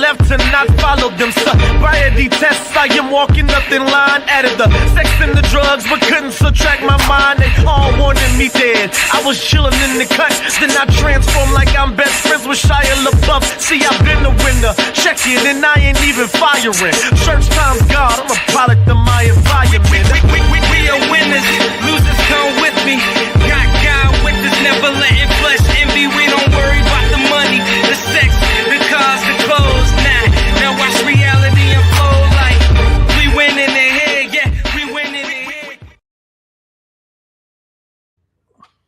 left to not follow them. Sobriety tests, I am walking nothing line. Added the sex and the drugs, but couldn't subtract my mind. They all wanted me dead. I was chilling in the cut, then I transformed like I'm best friends with Shia LaBeouf. See, I've been a winner. Check it, and I ain't even firing. Church time's God, I'm a product of my environment. We are winners, losers come with me. Got God with us, never letting flesh envy. We don't worry about the money, the sex, the cars, the clothes. Now watch reality unfold like we winning in here, yeah, we winning in here.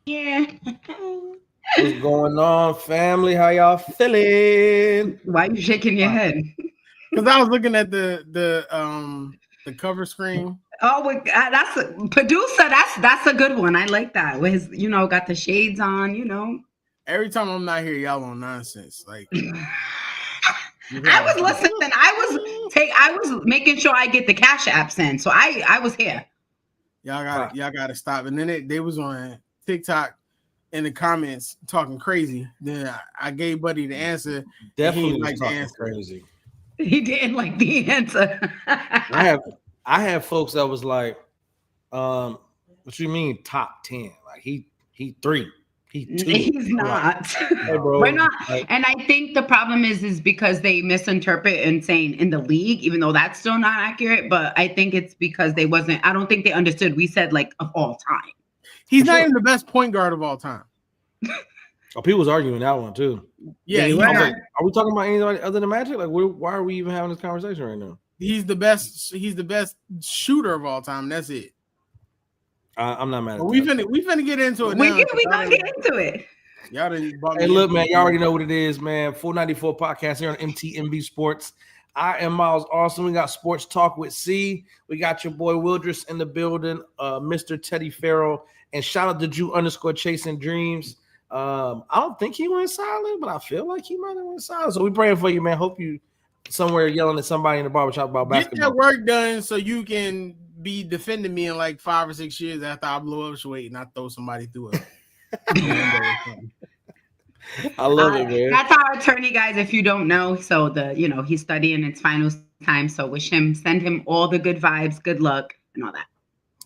Yeah. What's going on, family? How y'all feeling? Why are you shaking your head? Because I was looking at the cover screen. Oh, that's a producer. That's a good one. I like that. With his, got the shades on. Every time I'm not here, y'all on nonsense. Like I was listening. I was making sure I get the Cash App sent. So I was here. Y'all gotta stop. And then they was on TikTok in the comments talking crazy. Then I gave Buddy the answer. Definitely like the answer. Crazy. He didn't like the answer. I have folks that was like, what you mean top 10? Like he 3. He's not. Hey, bro. We're not. And I think the problem is because they misinterpret and saying in the league, even though that's still not accurate. But I think it's because I don't think they understood. We said like of all time. He's not even the best point guard of all time. Oh, people was arguing that one too. Yeah. Like, are we talking about anybody other than Magic? Like, why are we even having this conversation right now? He's the best shooter of all time. That's it. I'm not mad at that. We finna get into it. We gonna get into it. Y'all didn't bump Hey, look, man, y'all already know what it is, man. 494 podcast here on MTMB Sports. I am Miles Austin. We got Sports Talk with C. We got your boy Wildress in the building, Mr. Teddy Farrell, and shout out to Drew_Chasing Dreams. I don't think he went silent, but I feel like he might have went silent. So we praying for you, man. Hope you somewhere yelling at somebody in the barbershop about basketball. Get that work done so you can be defending me in like 5 or 6 years after I blow up weight and I throw somebody through it. I love it, man. That's our attorney, guys, if you don't know. So he's studying its final time. So send him all the good vibes, good luck, and all that.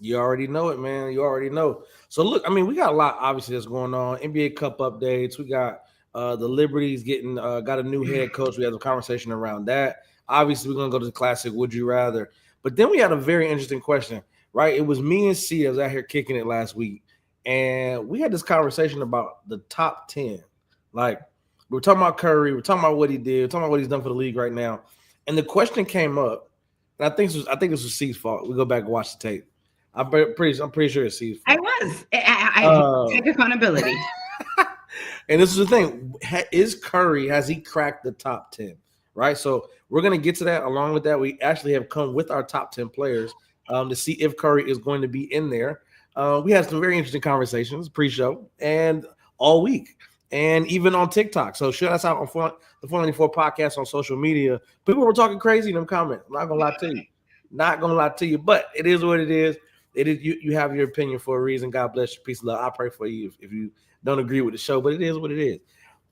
You already know it, man. You already know. So look, I mean, we got a lot obviously that's going on. NBA Cup updates. We got the Liberties getting got a new head coach. We had a conversation around that. Obviously, we're gonna go to the classic Would You Rather. But then we had a very interesting question, right? It was me and C that was out here kicking it last week, and we had this conversation about the top 10. Like, we were talking about Curry, we're talking about what he did, we're talking about what he's done for the league right now. And the question came up, and I think this was C's fault. We go back and watch the tape. I'm pretty sure it's C's fault. I take accountability. And this is the thing: has he cracked the top 10? Right. So we're gonna get to that. Along with that, we actually have come with our top 10 players to see if Curry is going to be in there. We had some very interesting conversations pre-show and all week, and even on TikTok. So share us out on the 494 podcast on social media. People were talking crazy in them comments. I'm not gonna lie to you. But it is what it is. It is you have your opinion for a reason. God bless you. Peace and love. I pray for you if you don't agree with the show, but it is what it is.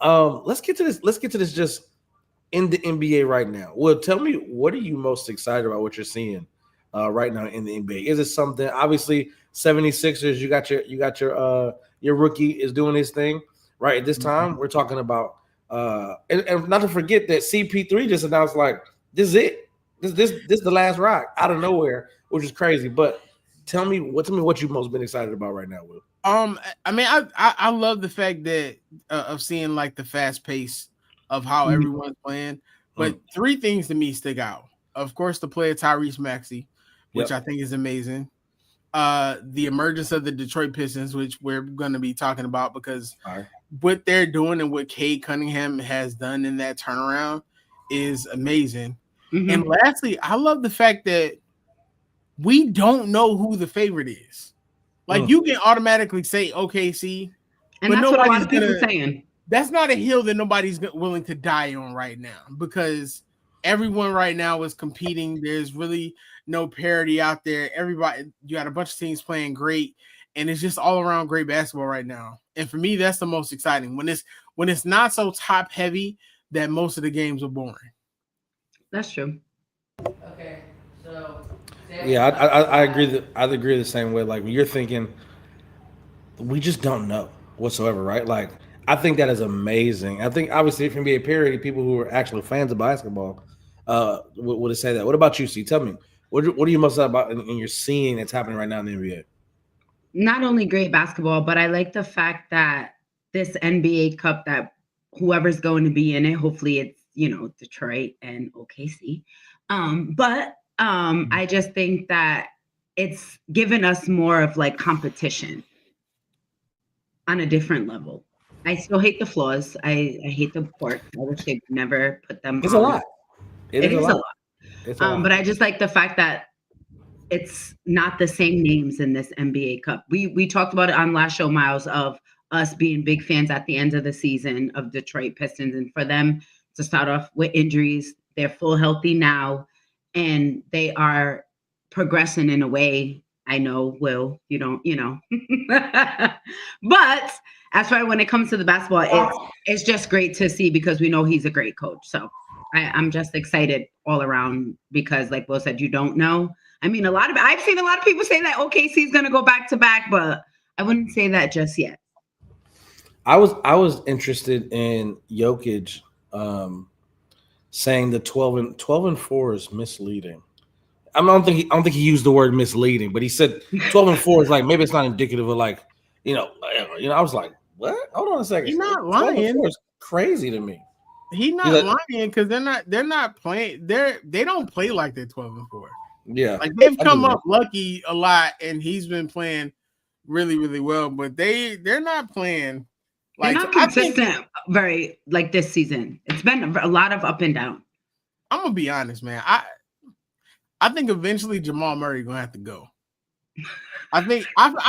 Let's get to this just in the NBA right now. Well, tell me, what are you most excited about what you're seeing right now in the NBA? Is it something, obviously 76ers, you got your rookie is doing his thing right at this time. We're talking about and not to forget that CP3 just announced like this is it. This is the last rock out of nowhere, which is crazy. But tell me what you've most been excited about right now, Will. I mean, I love the fact that of seeing like the fast pace of how everyone's playing. But 3 things to me stick out. Of course, the play of Tyrese Maxey, which I think is amazing. The emergence of the Detroit Pistons, which we're going to be talking about because what they're doing and what Cade Cunningham has done in that turnaround is amazing. Mm-hmm. And lastly, I love the fact that we don't know who the favorite is. Like you can automatically say OKC, and that's what a lot of people are saying. That's not a hill that nobody's willing to die on right now because everyone right now is competing. There's really no parity out there. Everybody, you got a bunch of teams playing great, and it's just all around great basketball right now. And for me, that's the most exciting when it's not so top heavy that most of the games are boring. That's true. Okay, so Yeah, I agree that I agree the same way. Like you're thinking, we just don't know whatsoever, right? Like I think that is amazing. I think obviously if NBA parody, people who are actual fans of basketball would say that. What about you, C? Tell me, what are you most excited about and you're seeing that's happening right now in the NBA? Not only great basketball, but I like the fact that this NBA Cup, that whoever's going to be in it, hopefully it's, Detroit and OKC. I just think that it's given us more of like competition on a different level. I still hate the flaws. I hate the pork. I wish they never put them It's a on. lot. It It is a is a lot. lot. It's a lot. But I just like the fact that it's not the same names in this NBA Cup. We talked about it on last show, Miles, of us being big fans at the end of the season of Detroit Pistons, and for them to start off with injuries, they're full healthy now, and they are progressing in a way. I know, Will, you don't, but as far when it comes to the basketball, it's just great to see because we know he's a great coach. So I'm just excited all around because, like Will said, you don't know. I mean, I've seen a lot of people say that OKC is going to go back to back, but I wouldn't say that just yet. I was interested in Jokic saying the 12-4 is misleading. I don't think he used the word misleading, but he said 12-4 is like maybe it's not indicative of like I was like, what? Hold on a second. He's not lying. 12-4 is crazy to me. He's not lying because they're not playing. They don't play like they're 12-4. Yeah, like they've come up lucky a lot, and he's been playing really, really well. But they're not playing. Like, they're not consistent. Very like this season. It's been a lot of up and down. I'm gonna be honest, man. I think eventually Jamal Murray gonna have to go. I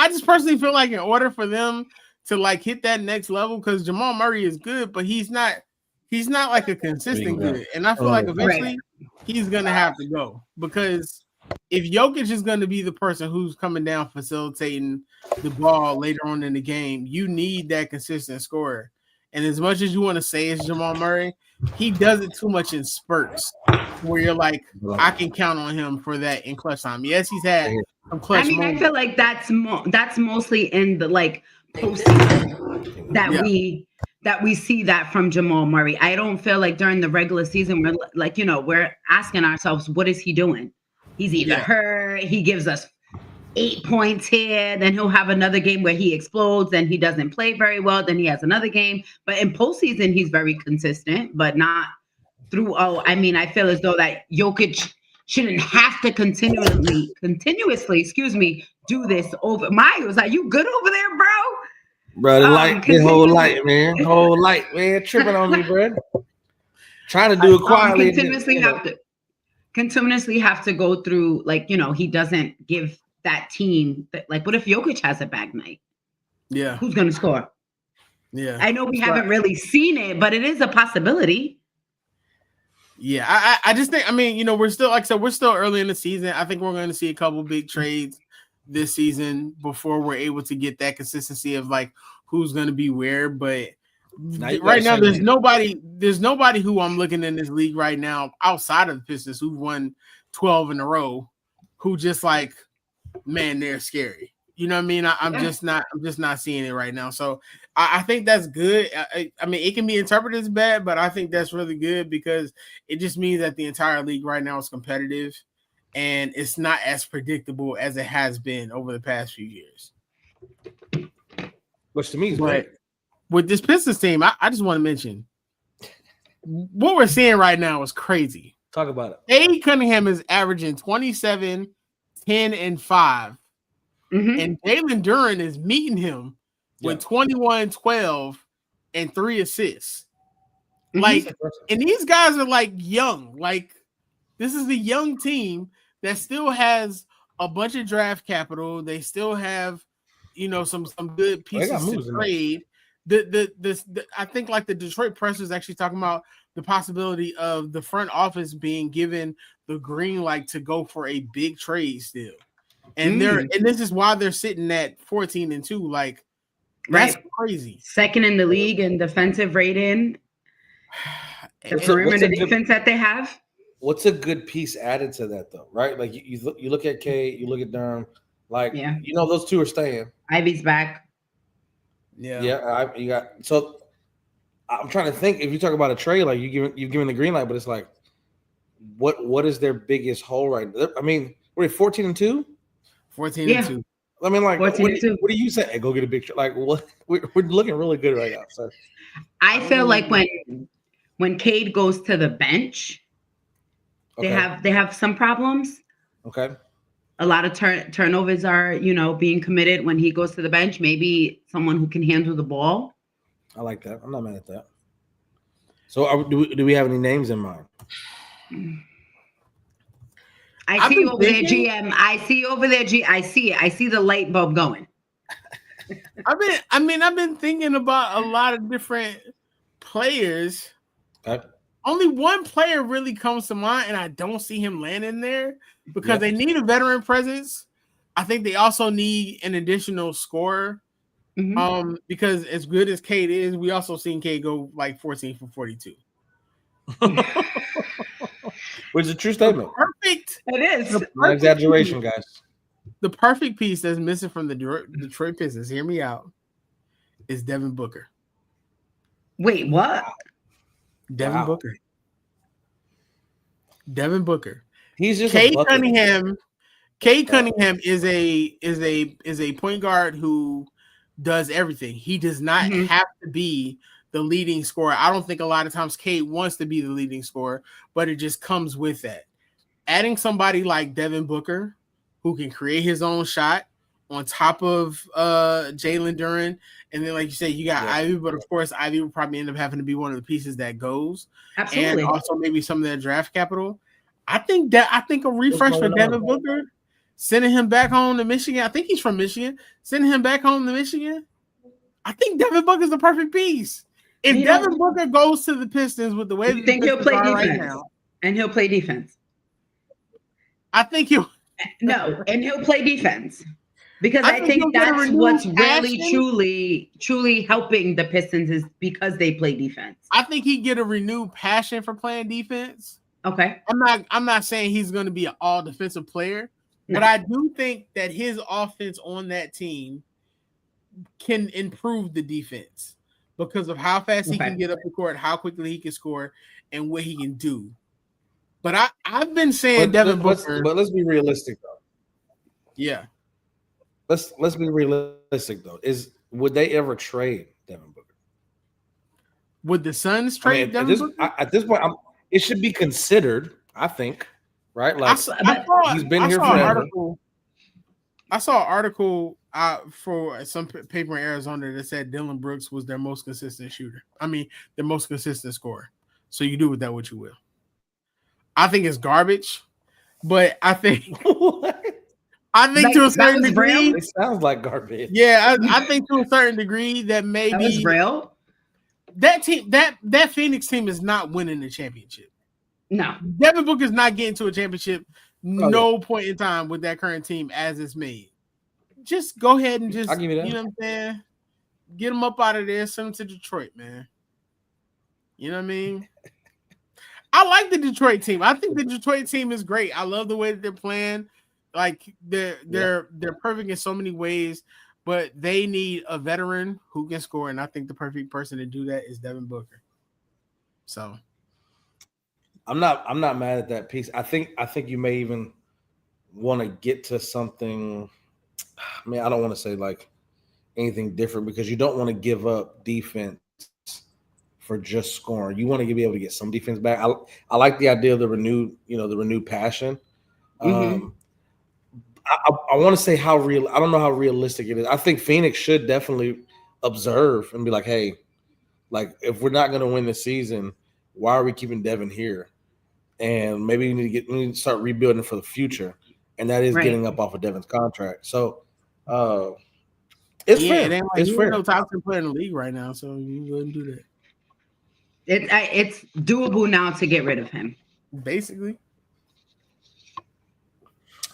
just personally feel like in order for them to like hit that next level, because Jamal Murray is good, but he's not like a consistent good. And I feel like eventually he's gonna have to go, because if Jokic is going to be the person who's coming down facilitating the ball later on in the game, you need that consistent scorer. And as much as you want to say it's Jamal Murray, he does it too much in spurts where you're like, I can count on him for that in clutch time. Yes, he's had some clutch moments. I feel like that's mostly in the like postseason that we see that from Jamal Murray. I don't feel like during the regular season we're like, we're asking ourselves, what is he doing? He's either hurt, he gives us 8 points here, then he'll have another game where he explodes, then he doesn't play very well, then he has another game. But in postseason, he's very consistent, but not throughout. I mean, I feel as though that Jokic shouldn't have to continuously, do this over. Miles, are you good over there, bro? Bro, the whole light, man. Tripping on me, bro. Trying to do it quietly. Continuously have to go through, like, he doesn't give that team like, what if Jokic has a bag night? Yeah. Who's going to score? Yeah. I know we haven't really seen it, but it is a possibility. Yeah. I just think, we're still, like I said, we're still early in the season. I think we're going to see a couple big trades this season before we're able to get that consistency of like who's going to be where. But right now, there's nobody who I'm looking in this league right now outside of the Pistons who won 12 in a row, who just like, man, they're scary. You know what I mean? I'm just not seeing it right now. So I think that's good. I mean, it can be interpreted as bad, but I think that's really good because it just means that the entire league right now is competitive and it's not as predictable as it has been over the past few years. Which to me is great. With this Pistons team, I just want to mention what we're seeing right now is crazy. Talk about it. A. Cunningham is averaging 27, 10, and 5. Mm-hmm. And Jalen Duren is meeting him with 21, 12, and 3 assists. Mm-hmm. Like, and these guys are like young. Like, this is a young team that still has a bunch of draft capital. They still have, some good pieces to trade. I think like the Detroit Press was actually talking about the possibility of the front office being given the green light to go for a big trade still. And this is why they're sitting at 14-2. Like, that's crazy. Second in the league in defensive rating. The perimeter defense that they have. what's a good piece added to that though, right? Like you look at Cade, you look at Durham, like Yeah. those two are staying. Ivy's back. Yeah, you got so. I'm trying to think if you talk about a trade, like you've given the green light, but it's like, what is their biggest hole right now? I mean, we're at 14-2. 14-2. I mean, like, what 14-2. do you say? Hey, go get a big like what? We're looking really good right now. So I feel like when Cade goes to the bench, they have some problems. Okay. A lot of turnovers are, being committed when he goes to the bench. Maybe someone who can handle the ball. I like that. I'm not mad at that. So, do we have any names in mind? I see you over there, GM. I see you over there, I see it. I see the light bulb going. I've been thinking about a lot of different players. Okay. Only one player really comes to mind, and I don't see him landing there because they need a veteran presence. I think they also need an additional scorer. Mm-hmm. Because as good as Cade is, we also seen Cade go like 14 for 42. Which is a true statement. Perfect. It is. No exaggeration, guys. The perfect piece that's missing from the Detroit Pistons, hear me out, is Devin Booker. Wait, what? Devin Booker. Devin Booker. He's just Cade Cunningham. Cade Cunningham is a point guard who does everything. He does not have to be the leading scorer. I don't think a lot of times Cade wants to be the leading scorer, but it just comes with that. Adding somebody like Devin Booker, who can create his own shot on top of Jalen Duren, and then like you said, you got Ivy, but of course Ivy will probably end up having to be one of the pieces that goes. Absolutely. And also maybe some of their draft capital. I think a refresh for Devin Booker, sending him back home to Michigan. I think he's from Michigan. Sending him back home to Michigan. I think Devin Booker is the perfect piece. If Devin Booker goes to the Pistons with the way you think he'll play defense right now, and he'll play defense. I think he'll play defense because I think that's what's really truly helping the Pistons is because they play defense. I think he get a renewed passion for playing defense. Okay. I'm not saying he's going to be an all defensive player, but I do think that his offense on that team can improve the defense because of how fast he can get up the court, how quickly he can score, and what he can do. But I've been saying Devin Booker. But let's be realistic though. Yeah. Let's be realistic though. Would they ever trade Devin Booker? Would the Suns trade Devin Booker? At this point, it should be considered, I think, right? Like he's been here forever. I saw an article for some paper in Arizona that said Dylan Brooks was their most consistent shooter. I mean, their most consistent scorer. So you do with that what you will. I think it's garbage, but I think to a certain degree, it sounds like garbage. Yeah, I think to a certain degree that maybe that was real. That team, that Phoenix team is not winning the championship. No, Devin Booker is not getting to a championship. No point in time with that current team as it's made. Just go ahead and just, you know what I'm saying? Get them up out of there. Send them to Detroit, man. You know what I mean? I like the Detroit team. I think the Detroit team is great. I love the way that they're playing. Like they're perfect in so many ways, but they need a veteran who can score, and I think the perfect person to do that is Devin Booker. So I'm not mad at that piece. I think you may even want to get to something. I mean, I don't want to say like anything different because you don't want to give up defense for just scoring. You want to be able to get some defense back. I like the idea of the renewed passion. I want to say how real. I don't know how realistic it is. I think Phoenix should definitely observe and be like, hey, like if we're not going to win the season, why are we keeping Devin here? And maybe we need to start rebuilding for the future, and that is getting up off of Devin's contract. So it's fair. It's fair. No top 10 player in the league right now, so you wouldn't do that. It's doable now to get rid of him. Basically.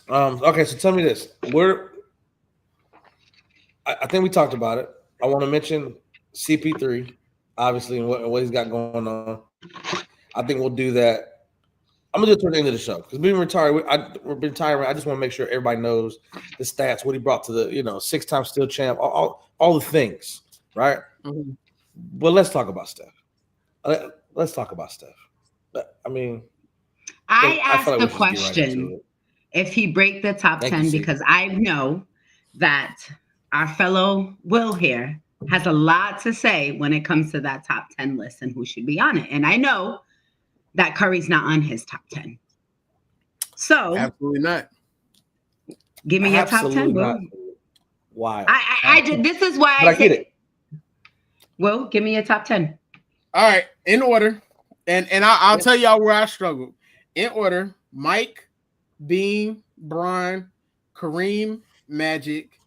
Okay, so tell me this. I think we talked about it. I want to mention CP3, obviously, and what he's got going on. I think we'll do that I'm gonna do it toward the end of the show because being retired, we're retiring. I just want to make sure everybody knows the stats, what he brought to the 6-time still champ, all the things, right? Mm-hmm. But let's talk about Steph. Let's talk about Steph. I mean, I asked feel like the we should get right question into it. if he break the top Thank 10 you, Steve. because I know that our fellow Will here has a lot to say when it comes to that top 10 list and who should be on it. And I know that Curry's not on his top 10. So Absolutely not. give me your top 10, Absolutely Will. not. Why? I did. This is why But I get it. Will, give me your top 10. All right, in order. And I'll tell y'all where I struggled. In order, Mike, Bean, Brian, Kareem, Magic,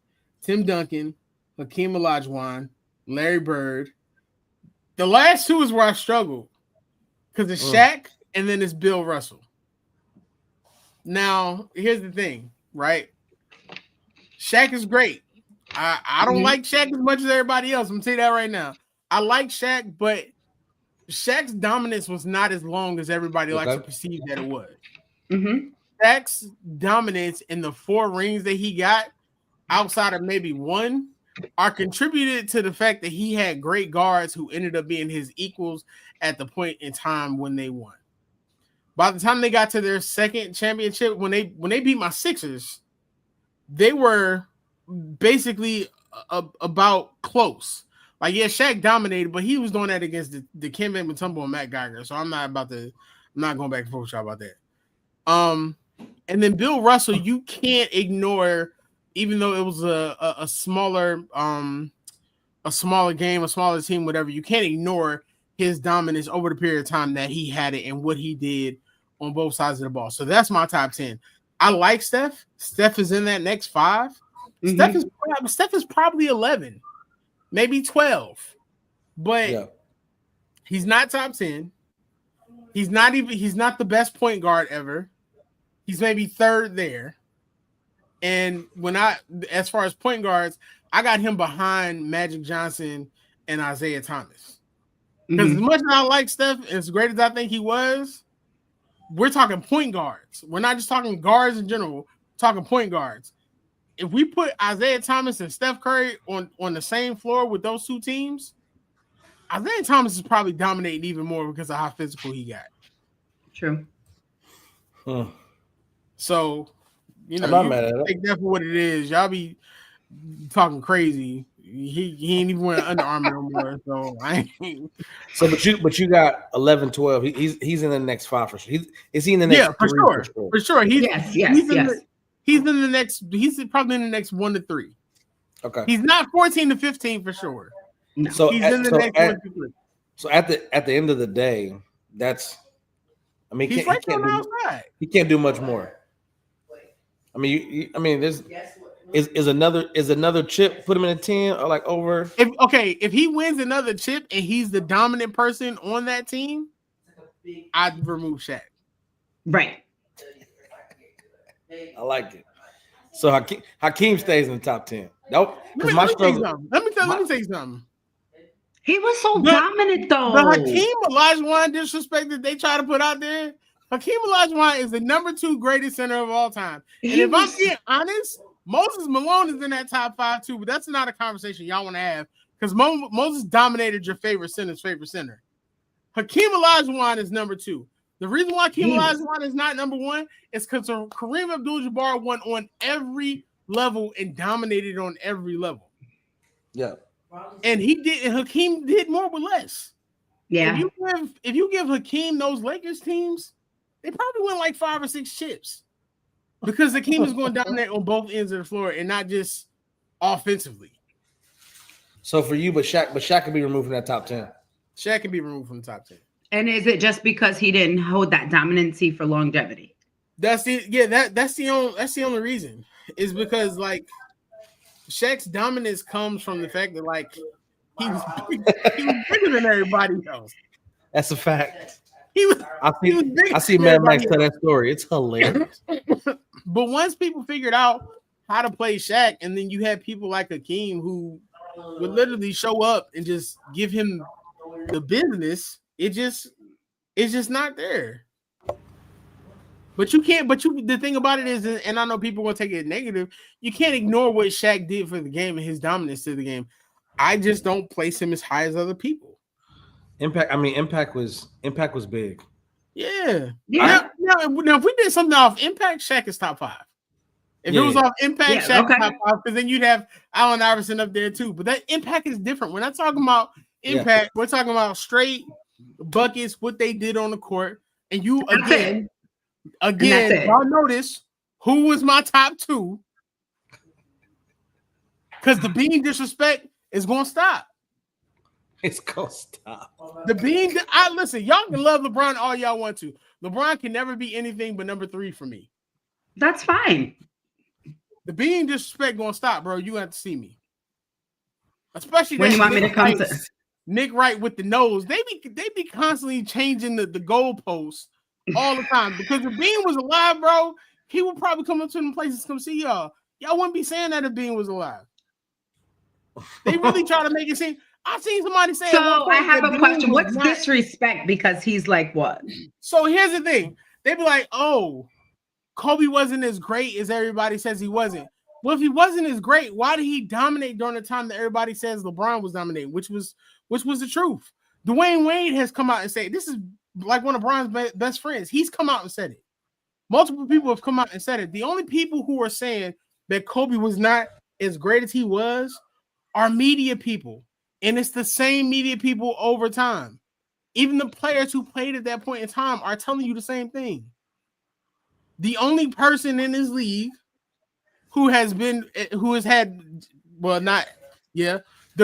Tim Duncan, Hakeem Olajuwon, Larry Bird. The last two is where I struggled because it's Shaq and then it's Bill Russell. Now, here's the thing, right? Shaq is great. I don't like Shaq as much as everybody else. I'm going to tell you that right now. I like Shaq, but Shaq's dominance was not as long as everybody likes to perceive that it was. Mm-hmm. Shaq's dominance in the 4 rings that he got, outside of maybe one, are contributed to the fact that he had great guards who ended up being his equals at the point in time when they won. By the time they got to their second championship, when they beat my Sixers, they were basically about close. Like, yeah, Shaq dominated, but he was doing that against the Kemba Mutombo and Matt Geiger. So I'm not going back and forth with y'all about that. And then Bill Russell, you can't ignore, even though it was a smaller game, a smaller team, whatever, you can't ignore his dominance over the period of time that he had it and what he did on both sides of the ball. So that's my top 10. I like Steph. Steph is in that next 5. Mm-hmm. Steph is probably 11. Maybe 12, but he's not top 10. He's not the best point guard ever. He's maybe 3rd there. And as far as point guards, I got him behind Magic Johnson and Isaiah Thomas. Because as much as I like Steph, as great as I think he was, we're talking point guards. We're not just talking guards in general. We're talking point guards. If we put Isaiah Thomas and Steph Curry on the same floor with those two teams, Isaiah Thomas is probably dominating even more because of how physical he got. True. So, you I'm not mad at take that for what it is. Y'all be talking crazy. He ain't even wearing Under Armour no more. So I ain't. So, but you got 11, 12. He's in the next 5 for sure. Is he in the next? Yeah, for 3 sure. For sure. Yes. He's in the next. He's probably in the next 1 to 3. Okay. He's not 14 to 15 for sure. No. So he's in the next 1 to 3. So at the end of the day, that's. I mean, he can't do much more. I mean, there's is another chip put him in a 10 or like over. If he wins another chip and he's the dominant person on that team, I'd remove Shaq. Right. I like it. So Hakeem stays in the top 10. Nope. Let me tell you something. He was so dominant, though. The Hakeem Olajuwon disrespect that they try to put out there. Hakeem Olajuwon is the number 2 greatest center of all time. And if I'm being honest, Moses Malone is in that top 5 too. But that's not a conversation y'all want to have because Moses dominated your favorite center's favorite center. Hakeem Olajuwon is number 2. The reason why Hakeem Olajuwon is not number 1 is because Kareem Abdul-Jabbar won on every level and dominated on every level. Yeah. And Hakeem did more with less. Yeah. If you give Hakeem those Lakers teams, they probably win like 5 or 6 chips. Because Hakeem is going to dominate on both ends of the floor and not just offensively. So for you, but Shaq can be removed from that top 10. Shaq can be removed from the top 10. And is it just because he didn't hold that dominancy for longevity? That's the only reason. Is because like Shaq's dominance comes from the fact that like he was bigger than everybody else. That's a fact. I see Mad Max tell that story. It's hilarious. But once people figured out how to play Shaq, and then you had people like Hakeem who would literally show up and just give him the business, it's just not there. But you can't. But the thing about it is, and I know people will take it negative. You can't ignore what Shaq did for the game and his dominance to the game. I just don't place him as high as other people. Impact was big. Yeah. Yeah. Now, if we did something off Impact, Shaq is top 5. If it was off Impact, Shaq is top 5, because then you'd have Allen Iverson up there too. But that Impact is different. We're not talking about Impact. We're talking about straight buckets, what they did on the court. And you again, y'all notice who was my top 2. Because the being disrespect is gonna stop. It's gonna stop. Listen, y'all can love LeBron all y'all want to. LeBron can never be anything but number 3 for me. That's fine. The being disrespect gonna stop, bro. You have to see me. Especially when you want me to come to Nick Wright with the nose. They be constantly changing the goalposts all the time. Because if Bean was alive, bro, he would probably come up to them places to come see y'all. Y'all wouldn't be saying that if Bean was alive. They really try to make it seem. I've seen somebody say. So I have a question. What's disrespect? Because he's like what? So here's the thing. They be like, "Oh, Kobe wasn't as great as everybody says he wasn't." Well, if he wasn't as great, why did he dominate during the time that everybody says LeBron was dominating? Which was the truth. Dwayne Wade has come out and said this is like one of Bron's best friends. He's come out and said it. Multiple people have come out and said it. The only people who are saying that Kobe was not as great as he was are media people. And it's the same media people over time. Even the players who played at that point in time are telling you the same thing. The only person in this league the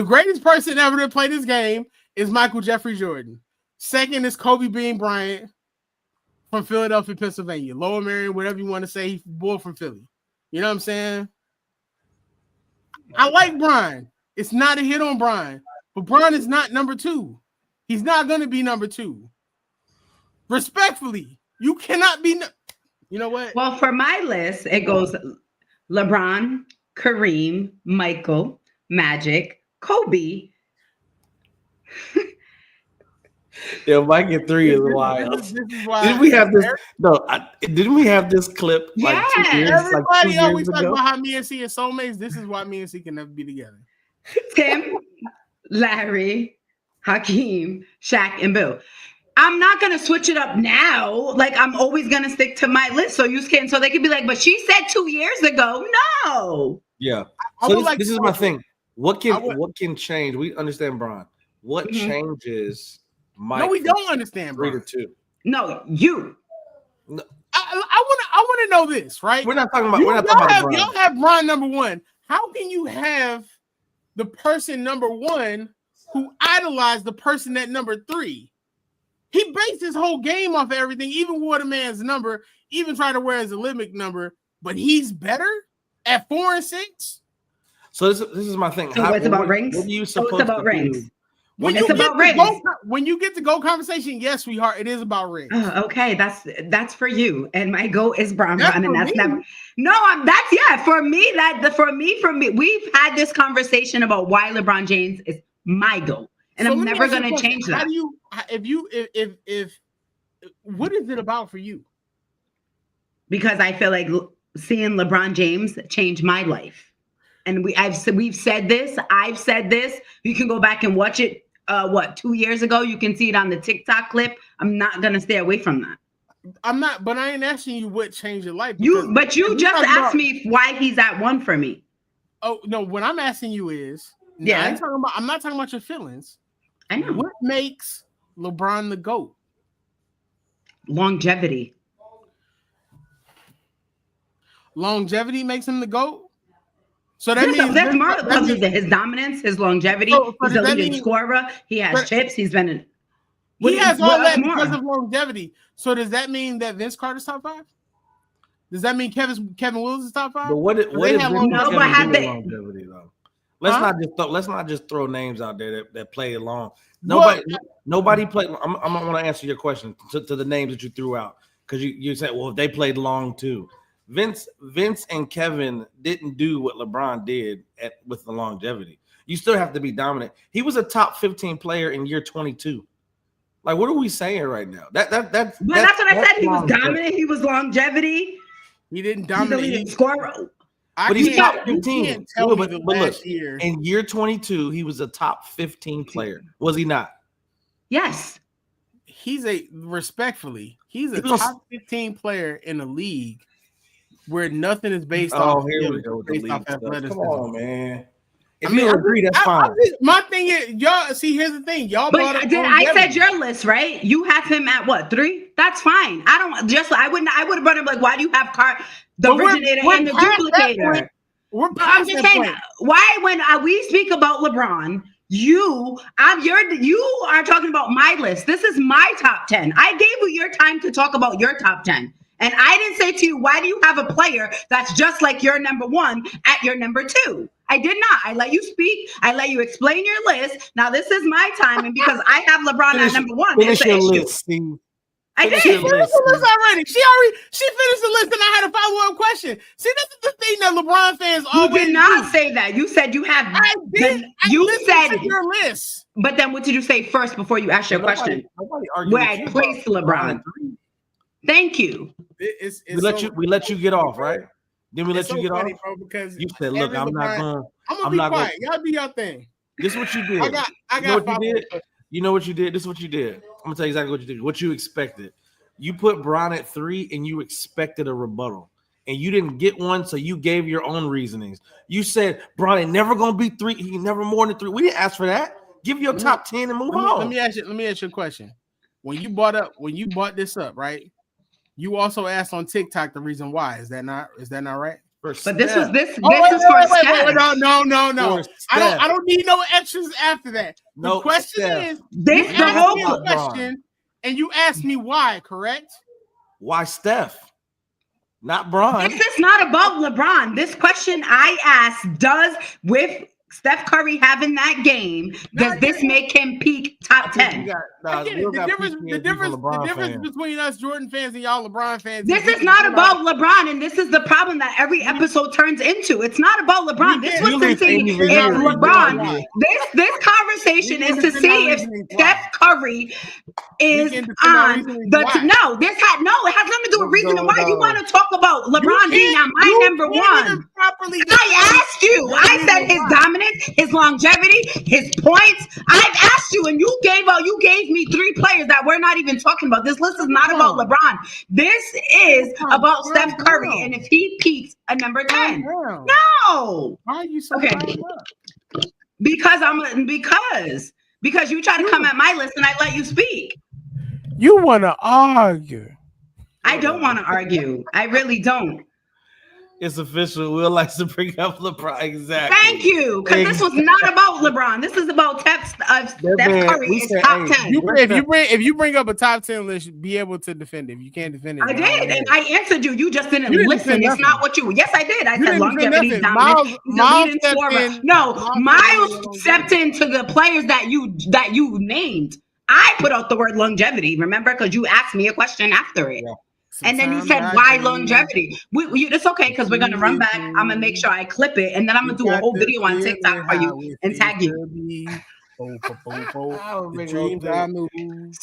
greatest person ever to play this game is Michael Jeffrey Jordan. Second is Kobe Bean Bryant from Philadelphia, Pennsylvania. Lower Merion, whatever you want to say, he's born from Philly. You know what I'm saying? I like Brian. It's not a hit on Brian, but Brian is not number 2. He's not going to be number 2. Respectfully, you cannot be. You know what? Well, for my list, it goes LeBron, Kareem, Michael, Magic, Kobe. Yeah, Mike at 3 is wild. Didn't we have this? No, didn't we have this clip? Like 2 years, everybody always talk about how me and C are soulmates. This is why me and C can never be together. Tim, Larry, Hakeem, Shaq, and Bill. I'm not gonna switch it up now. Like I'm always gonna stick to my list. So you can, so they could be like, but she said 2 years ago. No. Yeah. So this is my thing. What can change? We understand Bron. What changes? No, we don't understand. 3 to 2. No, you. No. I want to know this, right? We're not talking about. Y'all have Bron number 1. How can you have the person number 1 who idolized the person at number 3? He based his whole game off of everything, even wore the man's number, even tried to wear his Olympic number, but he's better at 4 and 6. So this is my thing. So it's about rings. What are you supposed to do? When you get to go conversation, yes, sweetheart, it is about rings. Okay, that's for you, and my goal is Bron, and that's never. No, for me. We've had this conversation about why LeBron James is my goal, and so I'm never going to change that. If what is it about for you? Because I feel like seeing LeBron James change my life. And we've said this. I've said this. You can go back and watch it. 2 years ago? You can see it on the TikTok clip. I'm not gonna stay away from that. I'm not, but I ain't asking you what changed your life. You just asked me why he's at 1 for me. Oh no, what I'm asking you is, I'm not talking about your feelings. I know. What makes LeBron the GOAT? Longevity. Longevity makes him the GOAT. So that means that's more because of his dominance, his longevity. He's a leading scorer. He has chips. He has all that because of longevity. So does that mean that Vince Carter's top 5? Does that mean Kevin Willis is top 5? But what if longevity though? Let's not just throw names out there that play long. Nobody played. I'm going to answer your question to the names that you threw out because you said, well, if they played long too. Vince and Kevin didn't do what LeBron did with the longevity. You still have to be dominant. He was a top 15 player in year 22. Like, what are we saying right now? But that's what I said. He was dominant. He was longevity. He didn't He's the dominate. leading scorer. But he's top 15. Can't tell me the But look, last year. in year 22, he was a top 15 player. Was he not? Yes. He's a top 15 player in the league where nothing is based off. Here we go with the league stuff. Come on, man. If I mean, you agree, that's fine. My thing is, y'all. See, here's the thing, y'all. But I said your list, right? You have him at what, 3? That's fine. I would have brought him like, why do you have the originator and the duplicator? I'm just saying, why when we speak about LeBron, you are talking about my list. This is my top 10. I gave you your time to talk about your top 10. And I didn't say to you, why do you have a player that's just like your number 1 at your number 2? I did not. I let you speak. I let you explain your list. Now this is my time, and because I have LeBron at number 1, finish your list, Steve. I did. She finished the list already. She finished the list, and I had a follow-up question. See, this is the thing that LeBron fans always did not say that. You said you have. I did. You said your list. But then, what did you say first before you asked your question? Where I placed LeBron. Thank you. We let you get off, right? Then we let you get funny, off. Bro, because you said, "Look, I'm not going. I'm gonna be quiet. Y'all do your thing." This is what you did. I got. You know what you did? This is what you did. I'm gonna tell you exactly what you did. What you expected. You put Bron at 3, and you expected a rebuttal, and you didn't get one, so you gave your own reasonings. You said Bron ain't never gonna be 3. He never more than 3. We didn't ask for that. Give your top 10 and move on. Let me ask you a question. When you bought this up, right? You also asked on TikTok the reason why. Is that not right? But this is for Steph. No. I don't need no extras after that. The question is, this the whole question, and you asked me why, correct? Why Steph? Not Bron. This is not about LeBron. This question I asked does with Steph Curry having that game, does this make him peak top 10? The difference between us Jordan fans and y'all LeBron fans. This is not about LeBron, and this is the problem that every episode turns into. It's not about LeBron. This was to see if LeBron. This conversation is to see if Steph Curry is on the. No, it has nothing to do with reasoning why you want to talk about LeBron being on my number 1. I asked you. I said his dominance, his longevity, his points. I've asked you, and you gave me 3 players that we're not even talking about. This list is not about LeBron. This is about Steph Curry, and if he peaks a number 10. No. Why are you so fired up? Because you try to come at my list and I let you speak. You want to argue. I don't want to argue. I really don't. It's official. Will likes to bring up LeBron. Exactly. Thank you. Because this was not about LeBron. This is about Steph Curry is top 10. If you bring up a top 10 list, be able to defend it. If you can't defend it. I did. And I answered you. You just didn't listen. It's not what you. Yes, I did. I said longevity dominant. He's a leading scorer. No, Miles stepped into the players that you named. I put out the word longevity, remember? Because you asked me a question after it. Yeah. And then you said, why longevity? It's okay because we're going to run back. I'm going to make sure I clip it. And then I'm going to do a whole video on TikTok for you and tag you.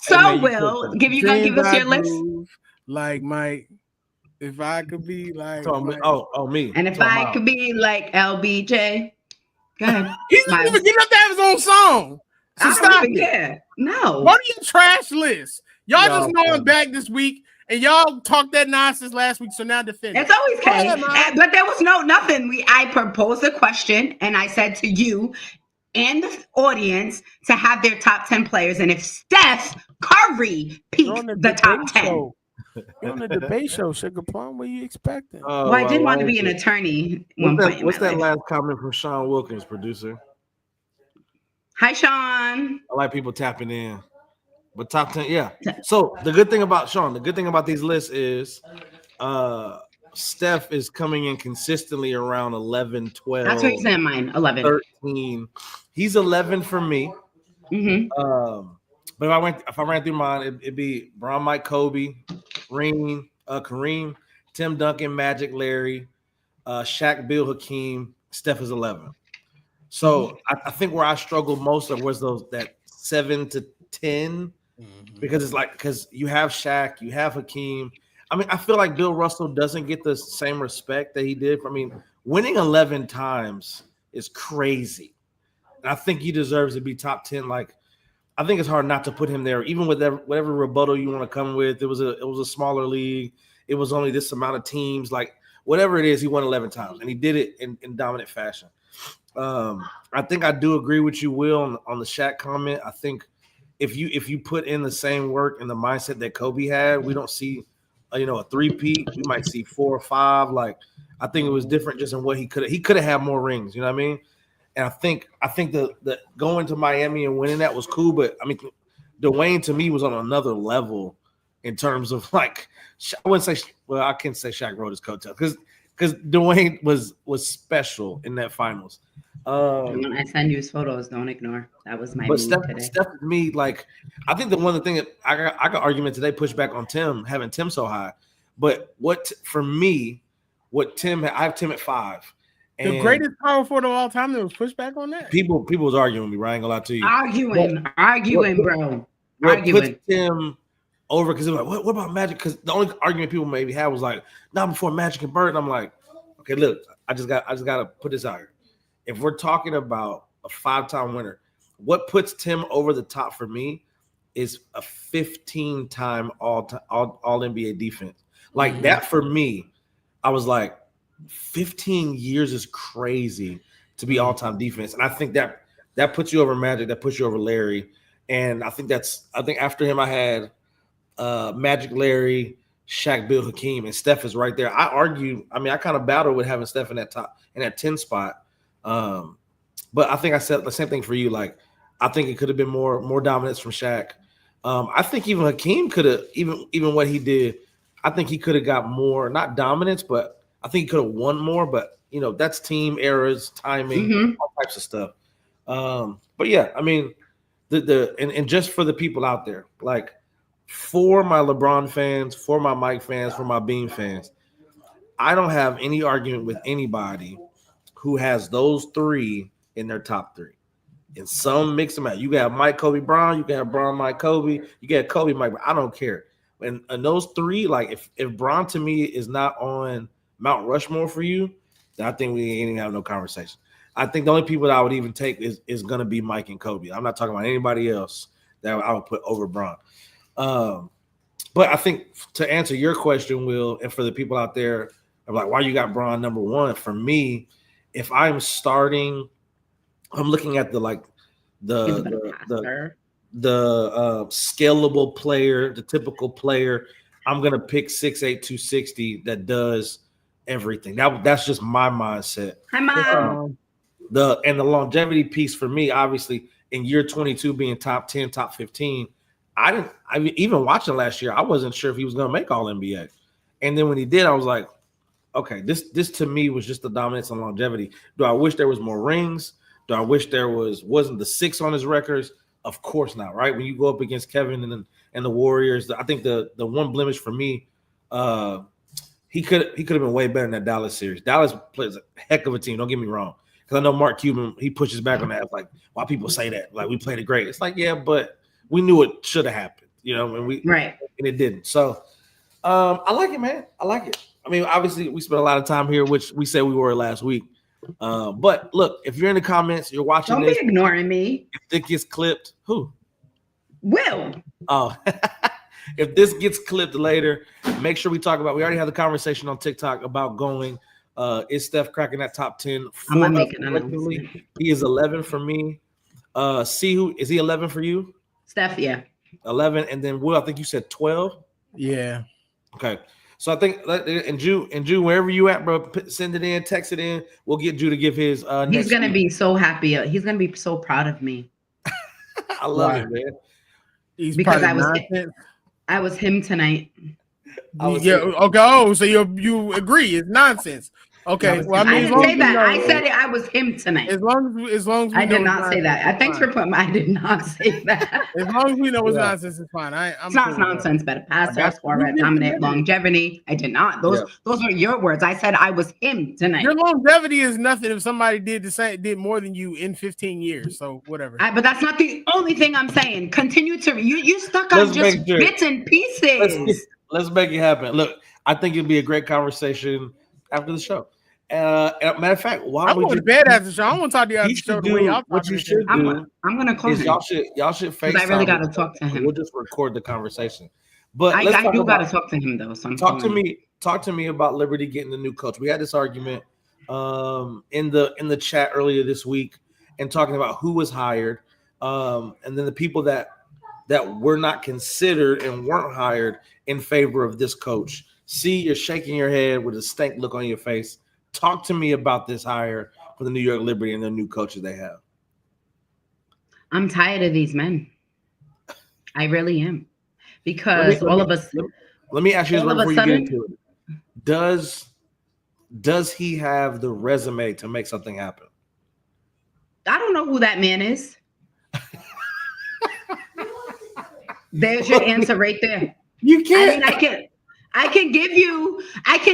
So, Will, you going to give us your list? Like, Mike, if I could be like. Me. And if I could be like LBJ. Go ahead. He didn't even get up to have his own song. So stop it. Yeah. No. What are your trash list? Y'all just know I'm back this week. And y'all talked that nonsense last week, so now defend it. It's always okay. But there was nothing. I proposed a question, and I said to you and the audience to have their top 10 players. And if Steph Curry peaks the top 10. You're on the debate show, Sugar Plum. What are you expecting? Well, I did want to be an attorney. What's that last comment from Sean Wilkins, producer? Hi, Sean. I like people tapping in. But top 10, yeah. So the good thing about these lists is Steph is coming in consistently around 11, 12. That's what he's in mine, 11. 13. He's 11 for me. Mm-hmm. But if I ran through mine, it'd be Bron, Mike, Kobe, Kareem, Tim Duncan, Magic, Larry, Shaq, Bill, Hakeem. Steph is 11. So I think where I struggled most of was that 7 to 10 because it's like because you have Shaq, you have Hakeem. I mean, I feel like Bill Russell doesn't get the same respect that he did. I mean, winning 11 times is crazy. And I think he deserves to be top 10. Like, I think it's hard not to put him there, even with whatever rebuttal you want to come with. It was a smaller league. It was only this amount of teams. Like, whatever it is, he won 11 times, and he did it in dominant fashion. I think I do agree with you, Will, on the Shaq comment. I think if you put in the same work and the mindset that Kobe had, we don't see – a three-peat. We might see 4 or 5. Like, I think it was different just in what he could have had more rings. You know what I mean? And I think the going to Miami and winning that was cool. But I mean, Dwayne to me was on another level in terms of like I wouldn't say I can't say Shaq rode his coattail because Dwayne was special in that finals. When I send you photos, don't ignore. That was my but mood today. Steph to me, like, I think the one thing that I got argument today, push back on Tim, having Tim so high. But for me, I have Tim at 5. And the greatest power forward of all time, there was pushback on that. People was arguing with me, right? I ain't gonna lie to you. Arguing, bro. What puts Tim over? Because they're like, what about Magic? Because the only argument people maybe had was like, not before Magic and Bird. And I'm like, okay, look, I just got to put this out here. If we're talking about a 5-time winner, what puts Tim over the top for me is a 15-time all NBA defense. Like that for me, I was like, 15 years is crazy to be all-time defense. And I think that puts you over Magic, that puts you over Larry. And I think after him I had Magic, Larry, Shaq, Bill, Hakeem, and Steph is right there. I kind of battled with having Steph in that 10 spot. But I think I said the same thing for you. Like, I think it could have been more dominance from Shaq. I think even Hakeem could have, even what he did, I think he could have got more, not dominance, but I think he could have won more. But that's team errors, timing, all types of stuff. But yeah, I mean, and just for the people out there, like for my LeBron fans, for my Mike fans, for my Bean fans, I don't have any argument with anybody who has those 3 in their top 3. And some mix them out. You got Mike, Kobe, Bron. You got Bron, Mike, Kobe. You got Kobe, Mike. I don't care. And those 3, like if Bron to me is not on Mount Rushmore for you, then I think we ain't even have no conversation. I think the only people that I would even take is going to be Mike and Kobe. I'm not talking about anybody else that I would put over Bron. But I think to answer your question, Will, and for the people out there, I'm like, why you got Bron number 1? For me, if I'm starting, I'm looking at the scalable player, the typical player. I'm gonna pick 6'8", 260 that does everything. That's just my mindset. Hi, Mom. The longevity piece for me, obviously, in year 22 being top 10, top 15. Even watching last year, I wasn't sure if he was gonna make All NBA. And then when he did, I was like, okay, this to me was just the dominance and longevity. Do I wish there was more rings? Do I wish there wasn't the 6 on his records? Of course not, right? When you go up against Kevin and the Warriors, I think the one blemish for me, he could have been way better in that Dallas series. Dallas plays a heck of a team. Don't get me wrong, because I know Mark Cuban, he pushes back on that. Like, why people say that? Like, we played it great. It's like, yeah, but we knew it should have happened, and it didn't. So I like it, man. I like it. I mean, obviously, we spent a lot of time here, which we said we were last week. But look, if you're in the comments, you're watching Don't this. Be ignoring me. If this gets clipped, who? Will. Oh, if this gets clipped later, make sure we talk about. We already had the conversation on TikTok about going. Is Steph cracking that top 10? I'm not making an announcement. He is 11 for me. See who is he 11 for you? Steph, yeah. 11, and then Will, I think you said 12. Yeah. Okay. So I think, and Jew, wherever you at, bro, send it in, text it in. We'll get Jew to give his. He's gonna be so happy. He's gonna be so proud of me. I love it, man. Because I was him tonight. Okay. Oh, so you agree it's nonsense. Okay, well, I I mean, didn't say that. I said it. I was him tonight. As long as we I did know not say that. Thanks for putting. I did not say that. As long as we know it's Yeah. nonsense, it's fine. I'm It's not cool with nonsense, but a passer, got scorer, you. dominant, longevity. I did not. Those are your words. I said I was him tonight. Your longevity is nothing if somebody did more than you in 15 years. So whatever. But that's not the only thing I'm saying. Continue to you stuck on Let's just make sure. bits and pieces. Let's make it happen. Look, I think it'd be a great conversation after the show. Matter of fact, why I'm don't we going to just bed after the show. I don't want to talk to you after the show the way y'all what you talking should do I'm gonna call is him. y'all should FaceTime. I really gotta talk to him. We'll just record the conversation. But I do gotta talk to him though. So talk to me about Liberty getting the new coach. We had this argument in the chat earlier this week and talking about who was hired, and then the people that were not considered and weren't hired in favor of this coach. See, you're shaking your head with a stank look on your face. Talk to me about this hire for the New York Liberty and the new coaches they have. I'm tired of these men. I really am. Because all of us. Let me ask you this all of before a you get sudden- into it. Does he have the resume to make something happen? I don't know who that man is. There's your answer right there. You can't. I mean, I can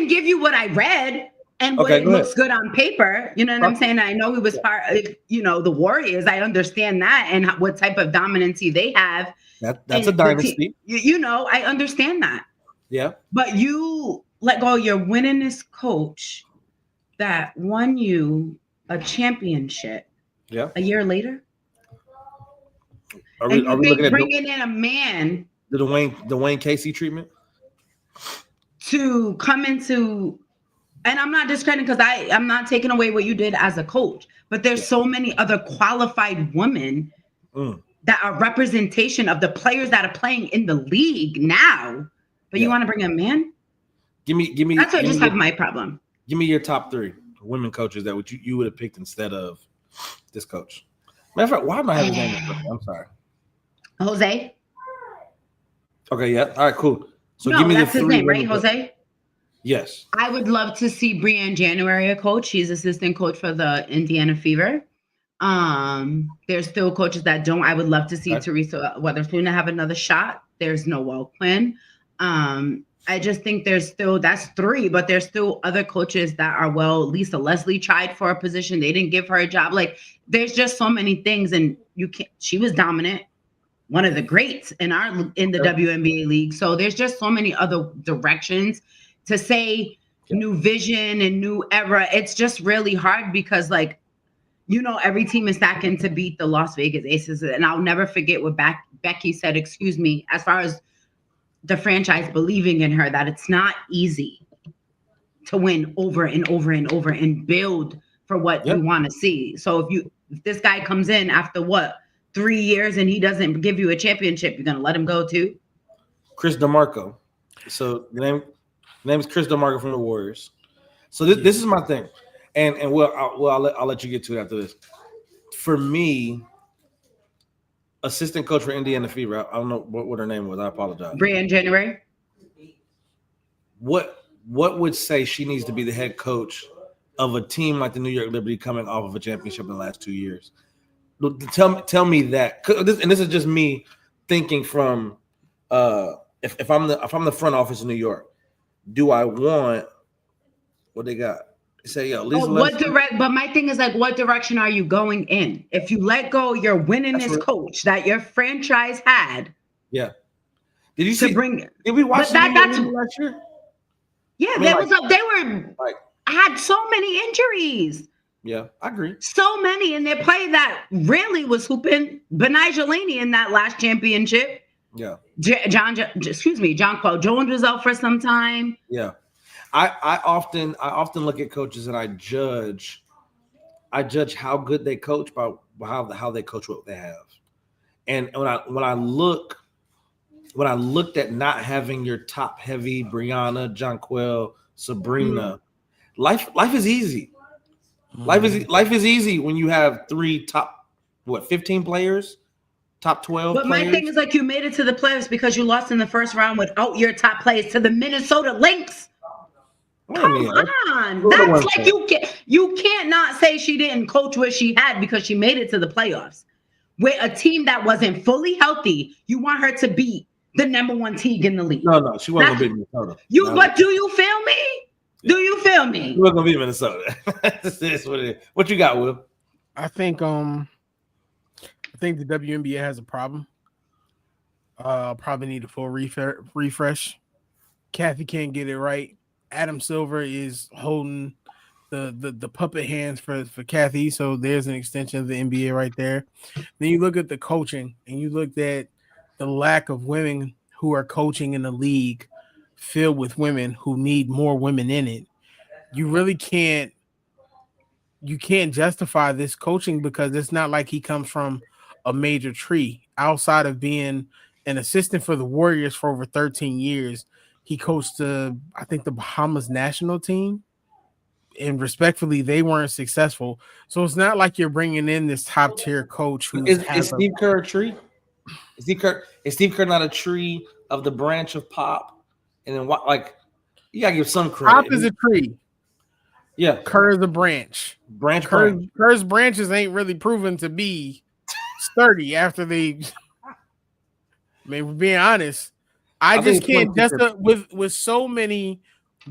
give you what I read and what it looks good on paper. You know what I'm saying? I know he was part of, the Warriors. I understand that and what type of dominancy they have. That's a dynasty. I understand that. Yeah. But you let go your winningest coach that won you a championship. Yeah. A year later. Are we looking at bringing in a man the Dwayne Casey treatment to come into, and I'm not discrediting because I'm not taking away what you did as a coach, but there's so many other qualified women that are representation of the players that are playing in the league now. But you want to bring a man? Give me. That's what I just have my problem. Give me your top 3 women coaches that you would have picked instead of this coach. Matter of fact, why am I having his name? I'm sorry. Jose. Okay, yeah. All right, cool. So no, give me that's the 3 his name, right? women Jose? Yes. I would love to see Brianne January a coach. She's assistant coach for the Indiana Fever. There's still coaches that don't. I would love to see Teresa Weatherspoon have another shot. There's Noelle Quinn. I just think that's 3, but there's still other coaches that are Lisa Leslie tried for a position. They didn't give her a job. Like there's just so many things, and she was dominant, one of the greats in the WNBA league. So there's just so many other directions to say new vision and new era. It's just really hard because every team is stacking to beat the Las Vegas Aces. And I'll never forget what Becky said, as far as the franchise believing in her, that it's not easy to win over and over and over and build for what you want to see. So if this guy comes in after 3 years and he doesn't give you a championship, you're going to let him go too? Chris DeMarco. So the name is Chris DeMarco from the Warriors. So this is my thing. And I'll let you get to it after this. For me, assistant coach for Indiana Fever. I don't know what her name was. I apologize. Brianne January. What would say she needs to be the head coach of a team like the New York Liberty coming off of a championship in the last 2 years? Tell me that. And this is just me thinking from if I'm the front office in New York, do I want what they got? Say, Lisa but my thing is what direction are you going in? If you let go your winningest coach that your franchise had, did you see? Did we watch that's last year? Yeah, had so many injuries. Yeah, I agree. So many, and their play that really was hooping. Benai Jelani in that last championship. Yeah, John Paul Jones was out for some time. Yeah. I often look at coaches and I judge how good they coach by how they coach what they have. And when I looked at not having your top heavy Brianna, Jonquel, Sabrina, life is easy. Life is easy when you have 3 top 15 players, top 12 But players. my thing is you made it to the playoffs because you lost in the first round without your top players to the Minnesota Lynx. Wait a minute. Come on. That's like you can't not say she didn't coach what she had because she made it to the playoffs. With a team that wasn't fully healthy, you want her to beat the number one team in the league. No, she wasn't gonna beat Minnesota. But do you feel me? Yeah. Do you feel me? She wasn't gonna beat Minnesota. That's what it is. What you got, Will? I think the WNBA has a problem. Probably need a full refresh. Kathy can't get it right. Adam Silver is holding the puppet hands for Kathy, so there's an extension of the NBA right there. Then you look at the coaching, and you look at the lack of women who are coaching in the league filled with women who need more women in it. You really can't justify this coaching because it's not like he comes from a major tree. Outside of being an assistant for the Warriors for over 13 years, he coached the Bahamas national team, and respectfully, they weren't successful. So it's not like you're bringing in this top tier coach who is Steve Kerr a tree? Is Steve Kerr not a tree of the branch of Pop? And then what? Like, you gotta give some credit. Pop is a tree. Yeah, Kerr is a branch. Kerr's branches ain't really proven to be sturdy after they. I mean, we're being honest. I just can't with so many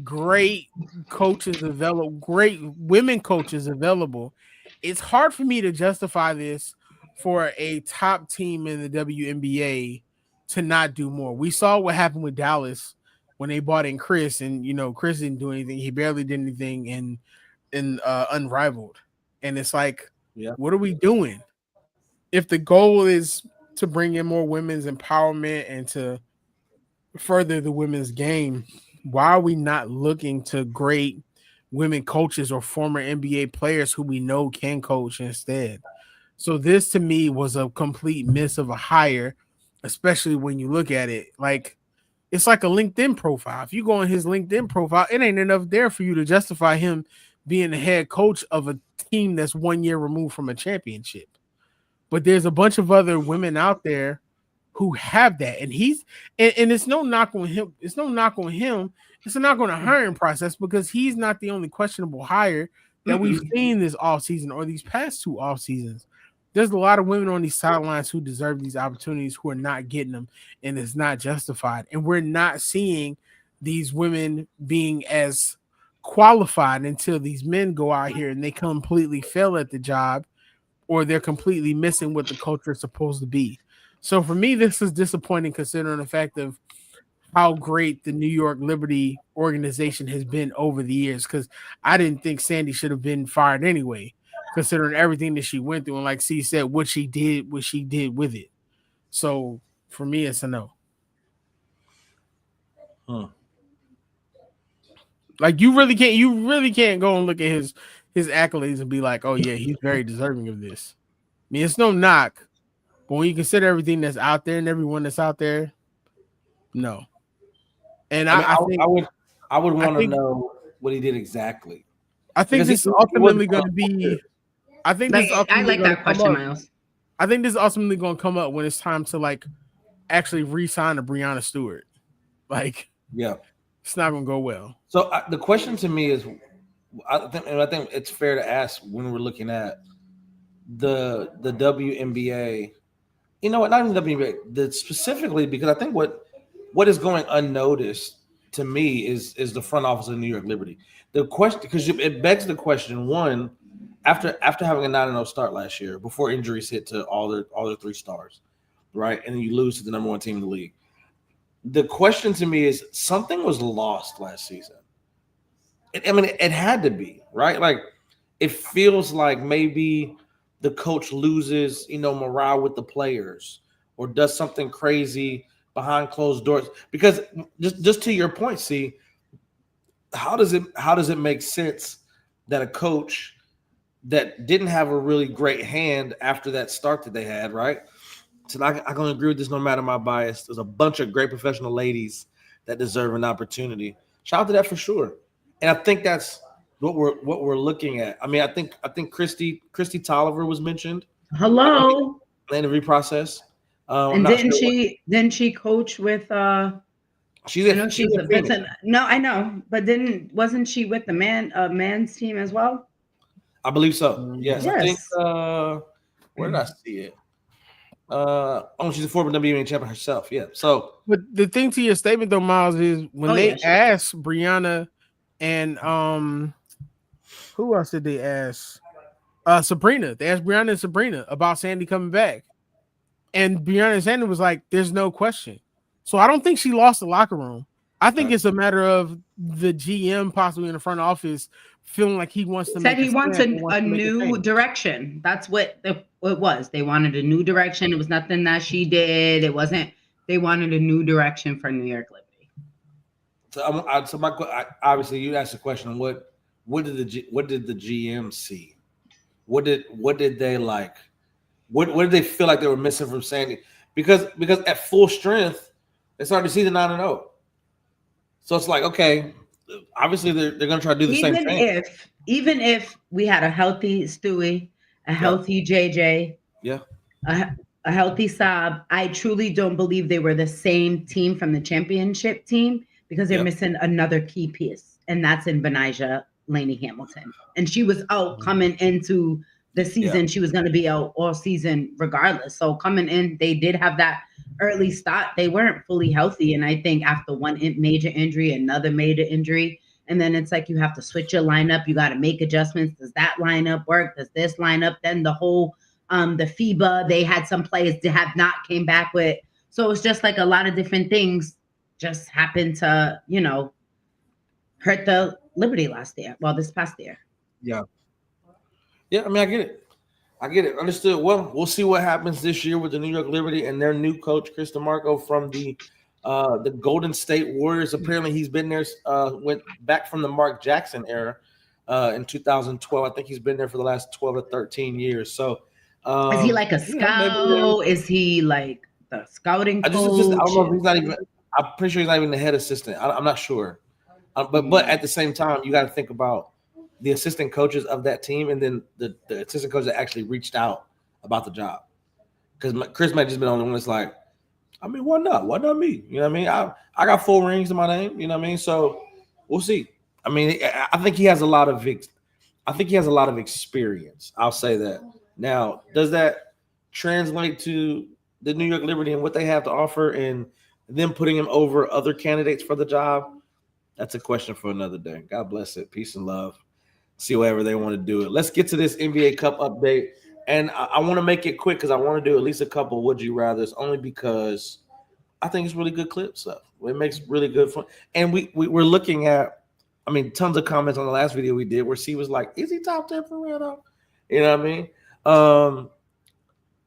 great coaches available, great women coaches available. It's hard for me to justify this for a top team in the WNBA to not do more. We saw what happened with Dallas when they brought in Chris, and Chris didn't do anything. He barely did anything in Unrivaled. And it's like, what are we doing? If the goal is to bring in more women's empowerment and to further the women's game, why are we not looking to great women coaches or former NBA players who we know can coach instead? So this to me was a complete miss of a hire, especially when you look at it. Like, it's like a LinkedIn profile. If you go on his LinkedIn profile, it ain't enough there for you to justify him being the head coach of a team that's 1 year removed from a championship. But there's a bunch of other women out there who have that, and it's no knock on him. It's no knock on him. It's a knock on the hiring process because he's not the only questionable hire that we've seen this offseason or these past two off seasons. There's a lot of women on these sidelines who deserve these opportunities who are not getting them, and it's not justified. And we're not seeing these women being as qualified until these men go out here and they completely fail at the job, or they're completely missing what the culture is supposed to be. So for me, this is disappointing considering the fact of how great the New York Liberty organization has been over the years, because I didn't think Sandy should have been fired anyway, considering everything that she went through. And like C said, what she did with it. So for me, it's a no. Like you really can't go and look at his accolades and be like, oh yeah, he's very deserving of this. I mean, it's no knock, but when you consider everything that's out there and everyone that's out there, no. And I would want to know what he did exactly. I think this is ultimately going to be. I think this. I like that question, Miles. I think this is ultimately going to come up when it's time to like actually re-sign a Breanna Stewart. Like, yeah, it's not going to go well. So the question to me is, I think it's fair to ask when we're looking at the WNBA. You know what? Not even WNBA. Specifically because I think what is going unnoticed to me is the front office of New York Liberty. The question, because it begs the question: one, after having a 9-0 start last year, before injuries hit to all their 3 stars, right, and then you lose to the number 1 team in the league. The question to me is something was lost last season. It had to be, right? Like, it feels like maybe the coach loses, morale with the players, or does something crazy behind closed doors. Because just to your point, see, how does it make sense that a coach that didn't have a really great hand after that start that they had, right? So I can agree with this no matter my bias. There's a bunch of great professional ladies that deserve an opportunity. Shout out to that for sure. And I think that's what we're looking at. I mean, I think Christy Tolliver was mentioned. Hello. In the interview process. And didn't she coach with She's I know she's in a Phoenix. Vincent. No, I know, but wasn't she with the man's team as well? I believe so. Yes, I think. Yes. Where did I see it? She's a former WNBA champion herself. Yeah. So, but the thing to your statement though, Miles, is when they Yeah, asked Brianna and who else did they ask? Sabrina. They asked Brianna and Sabrina about Sandy coming back, and Brianna and Sandy was like, "There's no question." So I don't think she lost the locker room. I think it's a matter of the GM possibly in the front office feeling like he wants to said make he wants a to make a new change. direction. That's what it was. They wanted a new direction. It was nothing that she did. It wasn't. They wanted a new direction for New York Liberty. Obviously you asked the question: what did the GM see? What did they like? What did they feel like they were missing from Sandy? Because at full strength, they started the season 9-0. So it's like, okay, obviously they're going to try to do the same thing. Even if we had a healthy Stewie, a healthy JJ, a healthy Saab, I truly don't believe they were the same team from the championship team because they're missing another key piece, and that's in Benijah Laney Hamilton. And she was out coming into the season. Yeah. She was going to be out all season regardless. So coming in, they did have that early start. They weren't fully healthy. And I think after one major injury, another major injury, and then it's like you have to switch your lineup. You got to make adjustments. Does that lineup work? Does this lineup? Then the whole the FIBA, they had some players that have not came back with. So it's just like a lot of different things just happened to, hurt the Liberty last year. Well, this past year. Yeah. Yeah, I mean, I get it. Understood. Well, we'll see what happens this year with the New York Liberty and their new coach, Chris DeMarco from the Golden State Warriors. Apparently, he's been there, went back from the Mark Jackson era in 2012. I think he's been there for the last 12 or 13 years. So, is he like a scout? Is he like the scouting coach? I don't know if he's not even. I'm pretty sure he's not even the head assistant. I'm not sure. But at the same time, you got to think about the assistant coaches of that team, and then the assistant coach that actually reached out about the job. Because Chris might just been the only one that's like, I mean, why not? Why not me? You know what I mean? I got 4 rings to my name. You know what I mean? So we'll see. I mean, I think he has a lot of experience. I'll say that. Now, does that translate to the New York Liberty and what they have to offer, and them putting him over other candidates for the job? That's a question for another day. God bless it. Peace and love. See whatever they want to do it. Let's get to this NBA Cup update. And I want to make it quick because I want to do at least a couple Would You Rathers, only because I think it's really good clip stuff. It makes really good fun. And we're looking at, I mean, tons of comments on the last video we did where she was like, is he top 10 for real though? You know what I mean?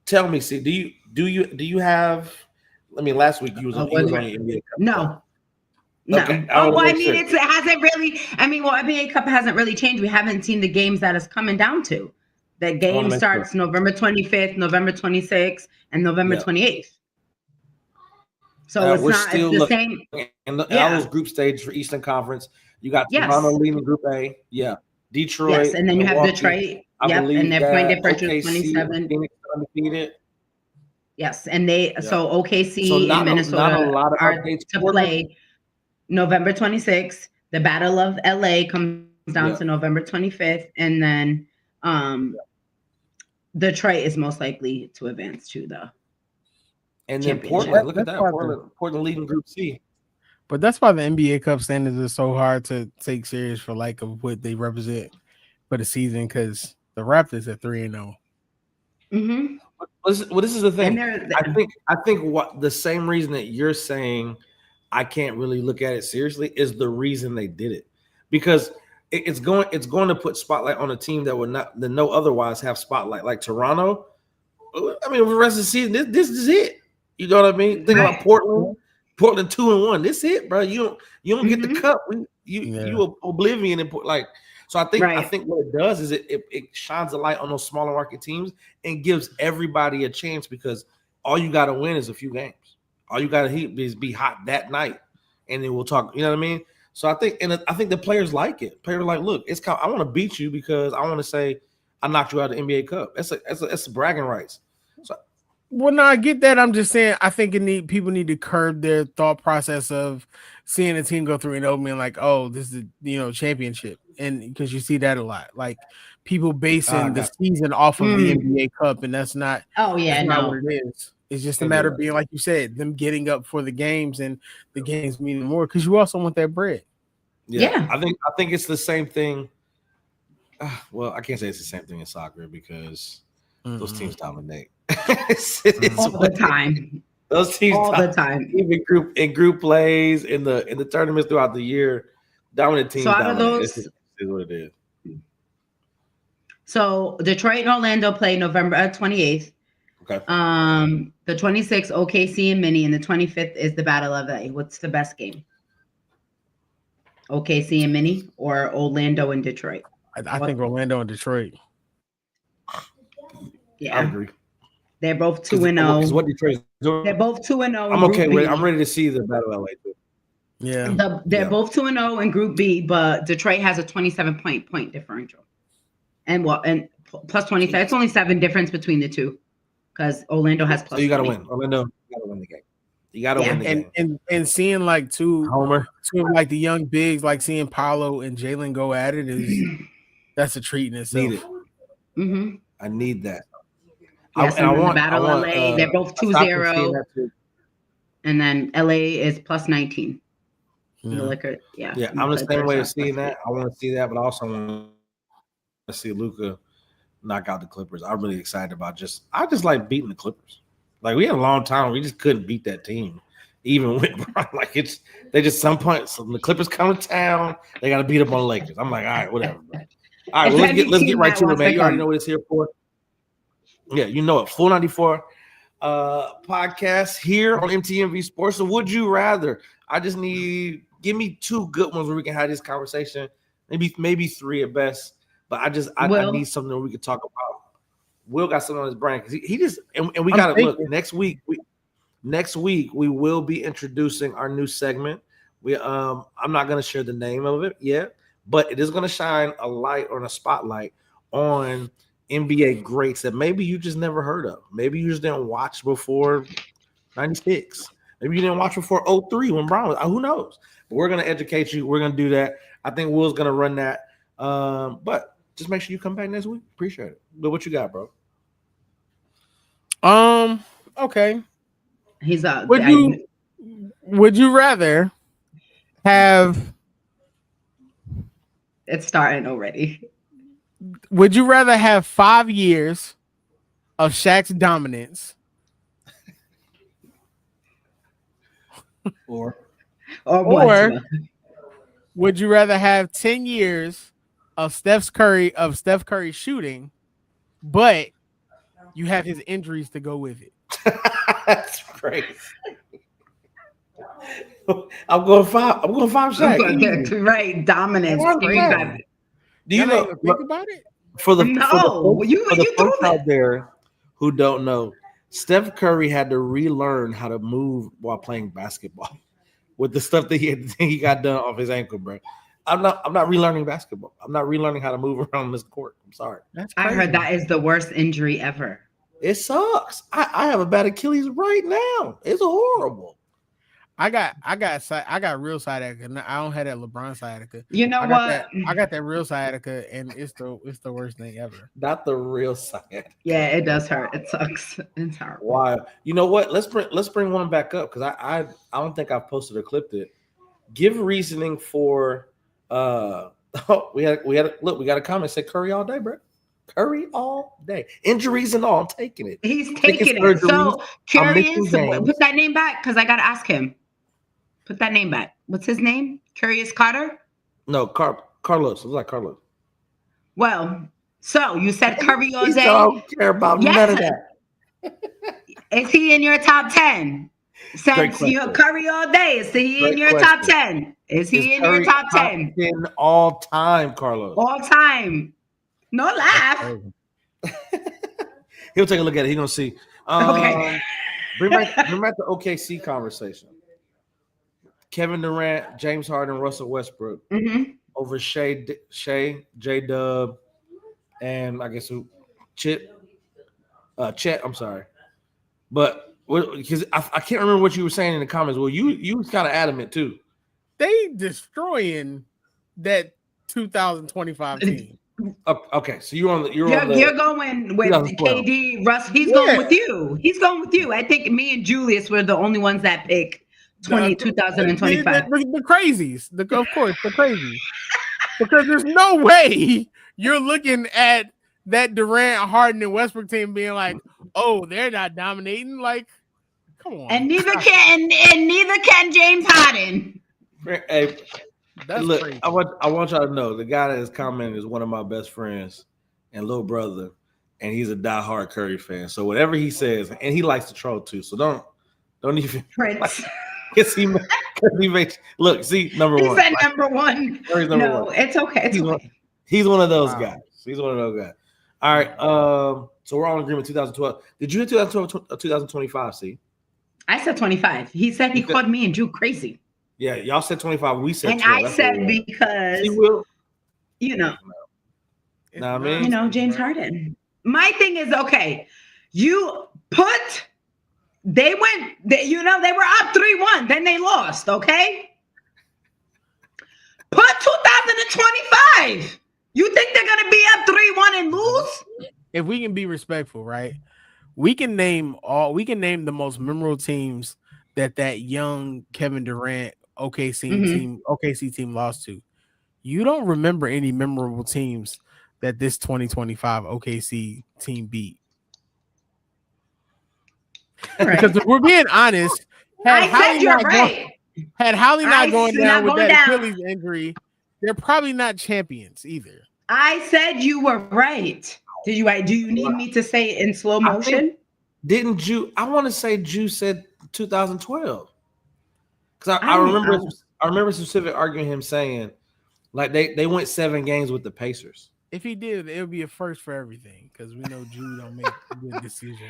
Tell me, see, do you have, I mean, last week you was on the NBA Cup. No. No. Okay. It hasn't really. I mean, NBA Cup hasn't really changed. We haven't seen the games that it's coming down to. The game starts November 25th, November 26th, and November 28th. So it's the same. And all those group stages for Eastern Conference, you got Toronto leading Group A. Yeah. Detroit. Yes, and then you have Detroit. And their point differential is 27. Phoenix undefeated. Yes, and so OKC and Minnesota are to play November 26th. The Battle of LA comes down to November 25th, and then Detroit is most likely to advance to the and then Portland. Look at that, Portland leading Group C. But that's why the NBA Cup standards are so hard to take serious for like of what they represent for the season, because the Raptors are 3-0. Mm-hmm. Well, this is the thing. I think what the same reason that you're saying I can't really look at it seriously is the reason they did it, because it's going to put spotlight on a team that would not no otherwise have spotlight, like Toronto. I mean, for the rest of the season, this is it. You know what I mean? Think about Portland 2-1. This is it, bro. You don't get the cup. You oblivion and like. So I think what it does is it shines a light on those smaller market teams and gives everybody a chance, because all you got to win is a few games. All you got to is be hot that night, and then we'll talk. You know what I mean? So I think the players like it. Players are like, look, I want to beat you because I want to say I knocked you out of the NBA Cup. That's bragging rights. Well, no, I get that. I'm just saying I think people need to curb their thought process of seeing a team go through and being like, oh, this is championship. And because you see that a lot. Like people basing the season off of the NBA Cup, and that's not what it is. It's just a matter of being, like you said, them getting up for the games and the games meaning more because you also want that bread. Yeah. I think it's the same thing. Well, I can't say it's the same thing in soccer because those teams dominate. it's all the time. Those teams all the time. Even group plays in the tournaments throughout the year, dominant teams. So out dominate. of those, This is what it is. So Detroit and Orlando play November 28th. Okay. The 26th, OKC and Mini, and the 25th is the Battle of LA. What's the best game? OKC and Mini or Orlando and Detroit? I think Orlando and Detroit. Yeah, I agree. They're both 2-0. What Detroit's doing? They're both 2-0. I'm okay with it. I'm ready to see the Battle of LA too. Yeah. They're both 2-0 in Group B, but Detroit has a 27 point differential. And plus 27. It's only 7 difference between the two because Orlando has plus. So you got to win. Orlando, you got to win the game. You got to win the game. And seeing like two of like the young bigs, like seeing Paolo and Jalen go at it that's a treat in itself. Need it. Mm-hmm. I need that. Yes, I want the Battle of LA. They're both 2-0. And then LA is plus 19. Yeah. Yeah. I'm the same way of seeing that. I want to see that, but I also want to see Luka knock out the Clippers. I'm really excited about I just like beating the Clippers. Like we had a long time, we just couldn't beat that team, even with like they just some point. So the Clippers come to town, they got to beat up on the Lakers. I'm like, all right, whatever. Bro. All right, well, let's get right to it, man. You already know what it's here for. Yeah, you know it. Full 94 podcast here on MTMV Sports. So would you rather? I just give me 2 good ones where we can have this conversation. Maybe 3 at best. But I need something that we can talk about. Will got something on his brain because he just and we got to look next week. Next week we will be introducing our new segment. I'm not going to share the name of it yet, but it is going to shine a light or a spotlight on NBA greats that maybe you just never heard of. Maybe you just didn't watch before 96. Maybe you didn't watch before 03 when Brown was. Who knows? But we're going to educate you. We're going to do that. I think Will's going to run that. But just make sure you come back next week. Appreciate it. But what you got, bro? Okay. He's Would you rather have? It's starting already. Would you rather have 5 years of Shaq's dominance, or would you rather have 10 years of Steph Curry shooting, but you have his injuries to go with it? That's great. I'm going 5 Shaq. Right, dominance. Do you know? Think about it. For the folks out there who don't know, Steph Curry had to relearn how to move while playing basketball with the stuff that he got done off his ankle, bro. I'm not relearning basketball. I'm not relearning how to move around this court. I'm sorry. I heard that is the worst injury ever. It sucks. I have a bad Achilles right now. It's horrible. I got real sciatica. I don't have that LeBron sciatica. You know what? I got that real sciatica, and it's the worst thing ever. Not the real sciatica. Yeah, it does hurt. It sucks. It's horrible. Wow. You know what? Let's bring one back up because I don't think I've posted or clipped it. Give reasoning for we got a comment say Curry all day, bro. Curry all day. Injuries and all. I'm taking it. He's taking it. So curious. Put that name back because I gotta ask him. Put that name back. What's his name? Curious Carter? No, Carlos. It was like Carlos. Well, so you said Curry all day. I don't care about none of that. Is he in your top 10? Since you're Curry all day, is he in your top 10? Is he in your top 10? All time, Carlos. All time. No laugh. He'll take a look at it. He's gonna see. Okay. Bring back the OKC conversation. Kevin Durant, James Harden, Russell Westbrook over Shea, J-Dub, and I guess Chet. I'm sorry. But because I can't remember what you were saying in the comments. Well, you was kind of adamant too. They destroying that 2025 team. Okay, so you're going with 2012. KD, Russ. He's going with you. He's going with you. I think me and Julius were the only ones that picked 2025. The crazies, of course, the crazies. Because there's no way you're looking at that Durant, Harden, and Westbrook team being like, oh, they're not dominating. Like, come on. And neither can James Harden. Hey, that's look, crazy. I want y'all to know the guy that is commenting is one of my best friends and little brother, and he's a diehard Curry fan. So whatever he says, and he likes to troll too. So don't even Prince. Because he makes look. See, number one. He said number one. Number one. It's okay. He's one of those guys. He's one of those guys. All right. So we're all in agreement. 2012. Did you hit 2012 2025? See, I said 25. He said he called me and Drew crazy. Yeah, y'all said 25. We said and 12. I said because he will. I mean, James Harden. My thing is okay. They were up 3-1, then they lost. Okay, put 2025. You think they're gonna be up 3-1 and lose? If we can be respectful, right? We can name the most memorable teams that young Kevin Durant OKC team lost to. You don't remember any memorable teams that this 2025 OKC team beat. Right. Because if we're being honest, had Holly not going down with that Achilles injury, they're probably not champions either. I said you were right. Do you need me to say it in slow motion? Didn't you? I want to say Ju said 2012. Because I remember specific arguing him saying like they went 7 games with the Pacers. If he did, it would be a first for everything because we know Drew don't make a good decision.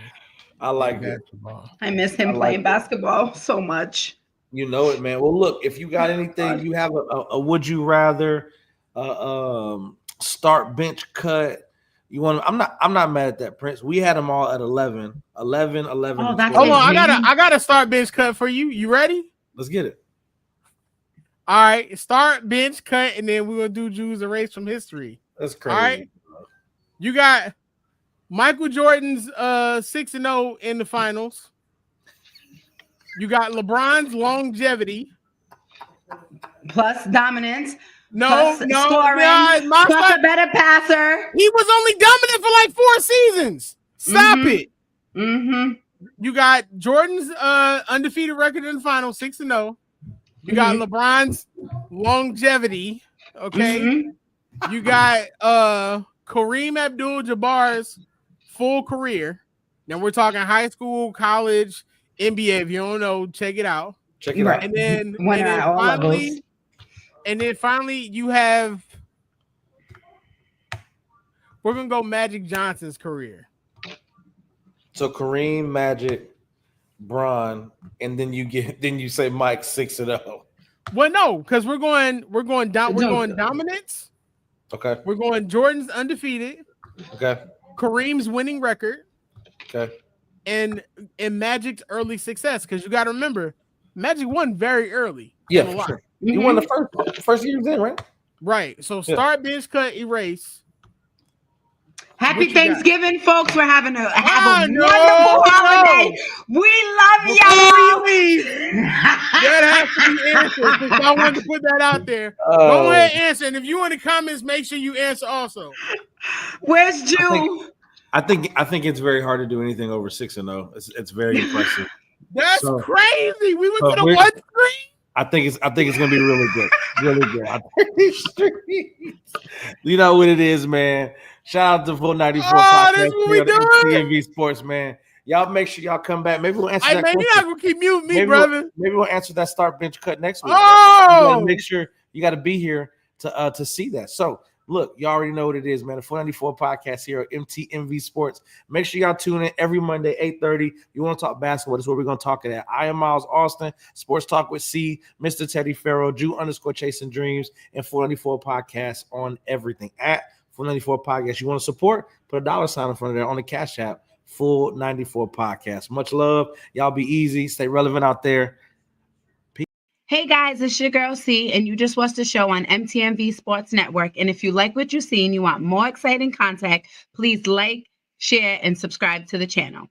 I like basketball. I miss him playing basketball so much. You know it, man. Well, look, if you got anything, you have a would you rather start bench cut. You want? I'm not mad at that, Prince. We had them all at 11. Oh, that's hold on, I got to start bench cut for you. You ready? Let's get it. All right, start bench cut, and then we're gonna do Drew's erase from history. That's crazy. All right, you got Michael Jordan's 6-0 in the finals. You got LeBron's longevity plus dominance. Scoring, plus a better passer. He was only dominant for like 4 seasons. Stop it. Mm-hmm. You got Jordan's undefeated record in the final, 6-0. You got LeBron's longevity. Okay. Mm-hmm. You got Kareem Abdul-Jabbar's full career. Now we're talking high school, college, NBA. If you don't know, check it out. Check it out. And then finally, you have. We're gonna go Magic Johnson's career. So Kareem, Magic, Bron, and then you say Mike 6-0. Well, no, because we're going dominance. Okay. We're going Jordan's undefeated. Okay. Kareem's winning record. Okay. And Magic's early success, because you got to remember, Magic won very early. Yeah, for sure. You won the first year he was in, right? Right. So start, bench, cut, erase. Happy Thanksgiving, folks. We're having a wonderful holiday. We love y'all. That has to be answered. I wanted to put that out there. Go ahead and answer. And if you in the comments, make sure you answer also. Where's Jew? I think it's very hard to do anything over 6-0. It's very impressive. That's crazy. We went to the 1-3. I think it's gonna be really good. Really good. You know what it is, man. Shout out to Full 94 podcast. That's what we doing. TNV Sports, man. Y'all make sure y'all come back. Maybe we'll answer that question. You're not gonna keep muting me, brother. Maybe we'll answer that start bench cut next week. Oh, make sure you got to be here to see that. So look, you already know what it is, man. The 494 podcast here at MTMV Sports. Make sure y'all tune in every Monday, 8:30. You want to talk basketball? That's where we're going to talk it at. I am Miles Austin, Sports Talk with C, Mr. Teddy Farrell, Jew_Chasing Dreams, and 494 podcast on everything at 494 podcast. You want to support? Put a $ sign in front of there on the Cash App. Full 94 podcast. Much love. Y'all be easy. Stay relevant out there. Hey guys, it's your girl C, and you just watched the show on MTMV Sports Network. And if you like what you see and you want more exciting content, please like, share, and subscribe to the channel.